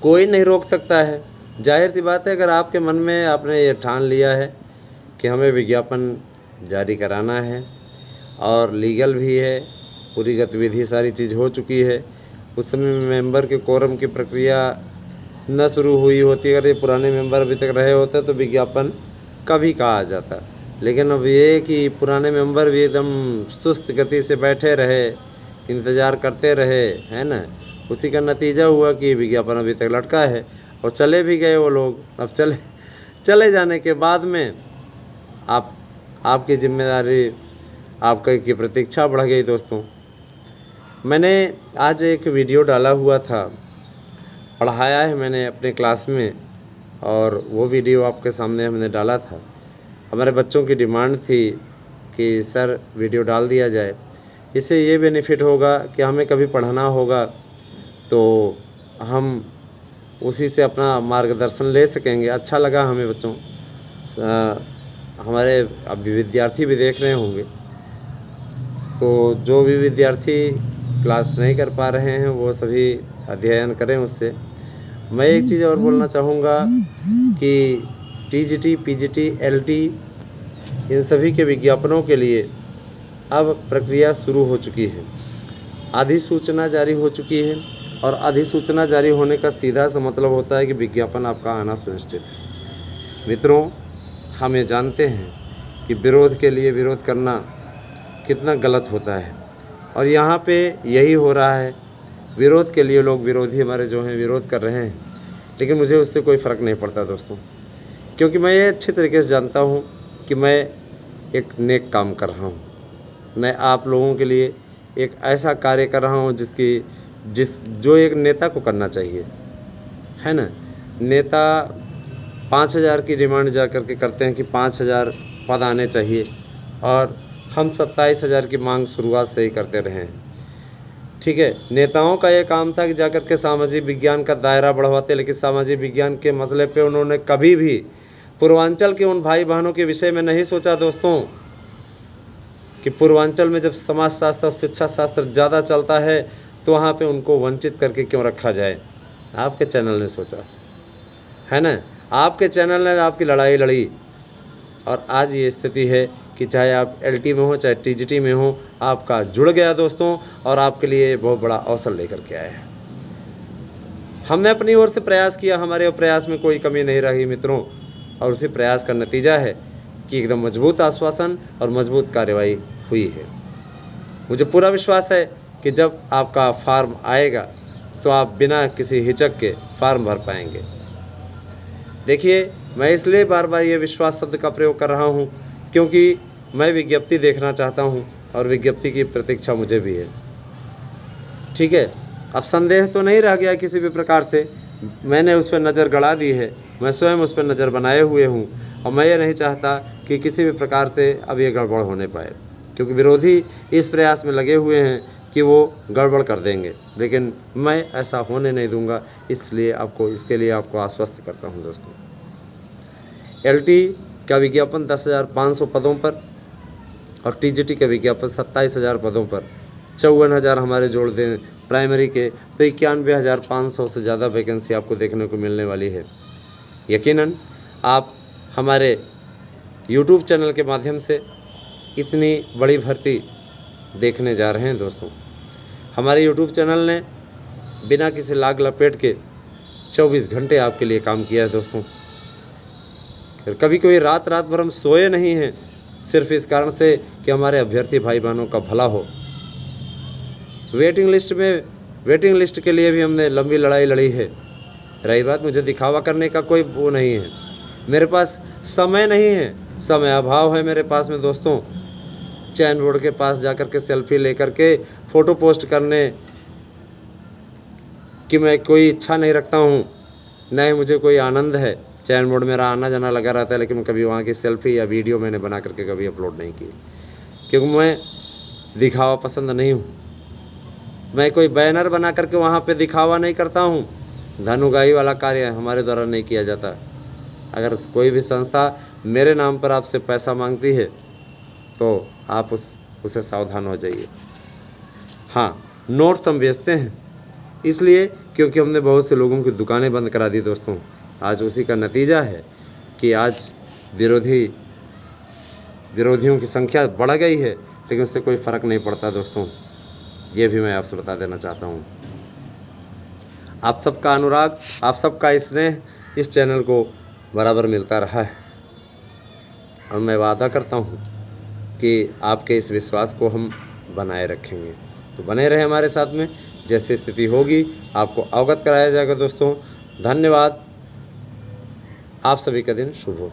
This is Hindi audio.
कोई नहीं रोक सकता है। जाहिर सी बात है, अगर आपके मन में आपने ये ठान लिया है कि हमें विज्ञापन जारी कराना है और लीगल भी है, पूरी गतिविधि सारी चीज़ हो चुकी है, उस समय मेंबर के कोरम की प्रक्रिया न शुरू हुई होती, अगर ये पुराने मेंबर अभी तक रहे होते तो विज्ञापन कभी का आ जाता। लेकिन अब ये कि पुराने मेंबर भी एकदम सुस्त गति से बैठे रहे, इंतज़ार करते रहे, है ना, उसी का नतीजा हुआ कि विज्ञापन अभी तक लटका है और चले भी गए वो लोग। अब चले जाने के बाद में आपकी जिम्मेदारी आपका की प्रतीक्षा बढ़ गई। दोस्तों, मैंने आज एक वीडियो डाला हुआ था, पढ़ाया है मैंने अपने क्लास में, और वो वीडियो आपके सामने हमने डाला था। हमारे बच्चों की डिमांड थी कि सर वीडियो डाल दिया जाए, इससे ये बेनिफिट होगा कि हमें कभी पढ़ाना होगा तो हम उसी से अपना मार्गदर्शन ले सकेंगे। अच्छा लगा हमें बच्चों, हमारे अभी विद्यार्थी भी देख रहे होंगे, तो जो भी विद्यार्थी क्लास नहीं कर पा रहे हैं वो सभी अध्ययन करें उससे। मैं एक चीज़ और बोलना चाहूँगा कि टीजीटी, पीजीटी, एलटी इन सभी के विज्ञापनों के लिए अब प्रक्रिया शुरू हो चुकी है, अधिसूचना जारी हो चुकी है, और अधिसूचना जारी होने का सीधा सा मतलब होता है कि विज्ञापन आपका आना सुनिश्चित है। मित्रों, हम ये जानते हैं कि विरोध के लिए विरोध करना कितना गलत होता है, और यहाँ पे यही हो रहा है। विरोध के लिए लोग, विरोधी हमारे जो हैं, विरोध कर रहे हैं, लेकिन मुझे उससे कोई फ़र्क नहीं पड़ता दोस्तों, क्योंकि मैं ये अच्छे तरीके से जानता हूँ कि मैं एक नेक काम कर रहा हूँ। मैं आप लोगों के लिए एक ऐसा कार्य कर रहा हूँ जो एक नेता को करना चाहिए, है ना। नेता 5,000 की डिमांड जा कर के करते हैं कि 5,000 पद आने चाहिए, और हम 27,000 की मांग शुरुआत से ही करते रहे हैं। ठीक है, नेताओं का ये काम था कि जाकर के सामाजिक विज्ञान का दायरा बढ़वाते, लेकिन सामाजिक विज्ञान के मसले पे उन्होंने कभी भी पूर्वांचल के उन भाई बहनों के विषय में नहीं सोचा दोस्तों, कि पूर्वांचल में जब समाजशास्त्र और शिक्षा शास्त्र ज़्यादा चलता है तो वहाँ पे उनको वंचित करके क्यों रखा जाए। आपके चैनल ने सोचा, है ना, आपके चैनल ने आपकी लड़ाई लड़ी, और आज ये स्थिति है कि चाहे आप एलटी में हो चाहे टीजीटी में हो, आपका जुड़ गया दोस्तों, और आपके लिए बहुत बड़ा अवसर लेकर के आया है। हमने अपनी ओर से प्रयास किया, हमारे प्रयास में कोई कमी नहीं रही मित्रों, और उसी प्रयास का नतीजा है कि एकदम मजबूत आश्वासन और मजबूत कार्रवाई हुई है। मुझे पूरा विश्वास है कि जब आपका फार्म आएगा तो आप बिना किसी हिचक के फार्म भर पाएंगे। देखिए, मैं इसलिए बार बार ये विश्वास शब्द का प्रयोग कर रहा हूँ क्योंकि मैं विज्ञप्ति देखना चाहता हूँ, और विज्ञप्ति की प्रतीक्षा मुझे भी है। ठीक है, अब संदेह तो नहीं रह गया किसी भी प्रकार से, मैंने उस पर नज़र गड़ा दी है, मैं स्वयं उस पर नज़र बनाए हुए हूँ, और मैं ये नहीं चाहता कि किसी भी प्रकार से अब ये गड़बड़ होने पाए, क्योंकि विरोधी इस प्रयास में लगे हुए हैं कि वो गड़बड़ कर देंगे, लेकिन मैं ऐसा होने नहीं दूंगा। इसलिए इसके लिए आपको आश्वस्त करता हूं दोस्तों। एलटी का विज्ञापन 10,500 पदों पर, और टीजीटी का विज्ञापन 27,000 पदों पर, 54,000 हमारे जोड़ दें प्राइमरी के, तो 91,500 से ज़्यादा वैकेंसी आपको देखने को मिलने वाली है। यकीनन आप हमारे यूट्यूब चैनल के माध्यम से इतनी बड़ी भर्ती देखने जा रहे हैं दोस्तों। हमारे यूट्यूब चैनल ने बिना किसी लाग लपेट के 24 घंटे आपके लिए काम किया है दोस्तों। कभी कोई रात भर हम सोए नहीं हैं, सिर्फ इस कारण से कि हमारे अभ्यर्थी भाई बहनों का भला हो। वेटिंग लिस्ट के लिए भी हमने लंबी लड़ाई लड़ी है। रही बात मुझे दिखावा करने का कोई वो नहीं है, मेरे पास समय नहीं है, समय अभाव है मेरे पास में दोस्तों। चैन बोर्ड के पास जाकर के सेल्फी लेकर के फ़ोटो पोस्ट करने कि मैं कोई इच्छा नहीं रखता हूँ, न ही मुझे कोई आनंद है। चैन बोर्ड मेरा आना जाना लगा रहता है, लेकिन कभी वहाँ की सेल्फी या वीडियो मैंने बना करके कभी अपलोड नहीं की, क्योंकि मैं दिखावा पसंद नहीं हूँ। मैं कोई बैनर बना करके वहाँ पे दिखावा नहीं करता हूँ। धनुगाही वाला कार्य हमारे द्वारा नहीं किया जाता। अगर कोई भी संस्था मेरे नाम पर आपसे पैसा मांगती है तो आप उससे सावधान हो जाइए। हाँ, नोट्स हम बेचते हैं, इसलिए क्योंकि हमने बहुत से लोगों की दुकानें बंद करा दी दोस्तों। आज उसी का नतीजा है कि आज विरोधियों की संख्या बढ़ गई है, लेकिन उससे कोई फ़र्क नहीं पड़ता दोस्तों। ये भी मैं आपसे बता देना चाहता हूँ। आप सबका अनुराग, आप सबका स्नेह इस चैनल को बराबर मिलता रहा है, और मैं वादा करता हूँ कि आपके इस विश्वास को हम बनाए रखेंगे। तो बने रहे हमारे साथ में, जैसी स्थिति होगी आपको अवगत कराया जाएगा दोस्तों। धन्यवाद। आप सभी का दिन शुभ हो।